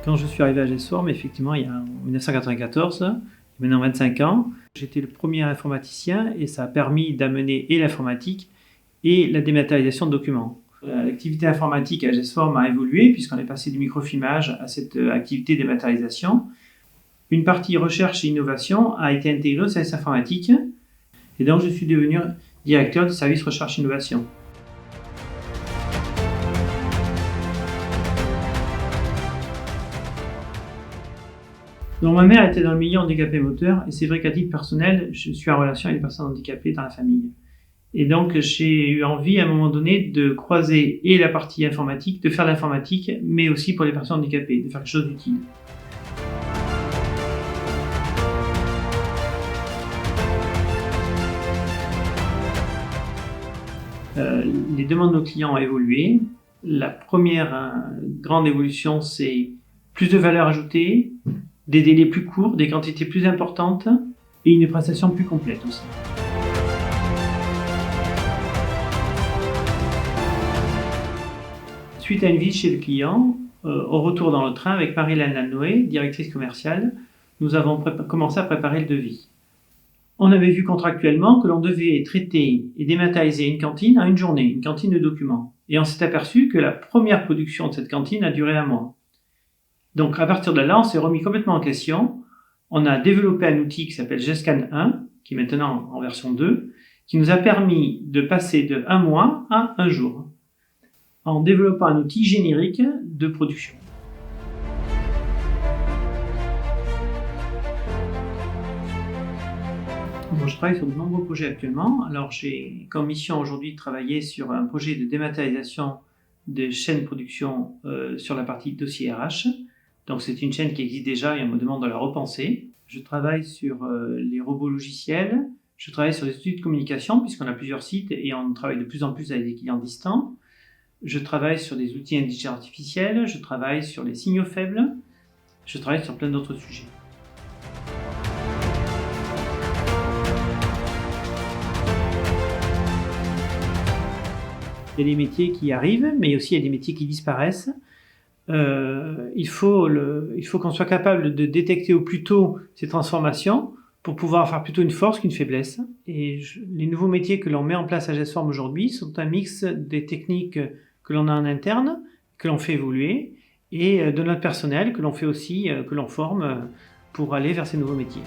Quand je suis arrivé à GESForm, effectivement, il y a en 1994, il y a maintenant 25 ans, j'étais le premier informaticien et ça a permis d'amener et l'informatique et la dématérialisation de documents. L'activité informatique à GESForm a évolué puisqu'on est passé du microfilmage à cette activité dématérialisation. Une partie recherche et innovation a été intégrée au service informatique et donc je suis devenu directeur du service recherche et innovation. Donc ma mère était dans le milieu handicapé moteur et c'est vrai qu'à titre personnel, je suis en relation avec les personnes handicapées dans la famille. Et donc j'ai eu envie à un moment donné de croiser et la partie informatique, de faire l'informatique, mais aussi pour les personnes handicapées, de faire quelque chose d'utile. Les demandes de nos clients ont évolué. La première grande évolution, c'est plus de valeur ajoutée, des délais plus courts, des quantités plus importantes et une prestation plus complète aussi. Suite à une visite chez le client, au retour dans le train avec Marie-Hélène Lannoé, directrice commerciale, nous avons commencé à préparer le devis. On avait vu contractuellement que l'on devait traiter et dématérialiser une cantine à une journée, une cantine de documents. Et on s'est aperçu que la première production de cette cantine a duré 1 mois. Donc à partir de là, on s'est remis complètement en question. On a développé un outil qui s'appelle GESCAN 1, qui est maintenant en version 2, qui nous a permis de passer de 1 mois à 1 jour, en développant un outil générique de production. Bon, je travaille sur de nombreux projets actuellement. Alors j'ai comme mission aujourd'hui de travailler sur un projet de dématérialisation des chaînes de production sur la partie dossier RH. Donc c'est une chaîne qui existe déjà et on me demande de la repenser. Je travaille sur les robots logiciels. Je travaille sur les outils de communication puisqu'on a plusieurs sites et on travaille de plus en plus avec des clients distants. Je travaille sur des outils d'intelligence artificielle. Je travaille sur les signaux faibles. Je travaille sur plein d'autres sujets. Il y a des métiers qui arrivent, mais aussi il y a des métiers qui disparaissent. Il faut qu'on soit capable de détecter au plus tôt ces transformations pour pouvoir faire plutôt une force qu'une faiblesse. Et les nouveaux métiers que l'on met en place à GESForm aujourd'hui sont un mix des techniques que l'on a en interne, que l'on fait évoluer, et de notre personnel que l'on fait aussi, que l'on forme pour aller vers ces nouveaux métiers.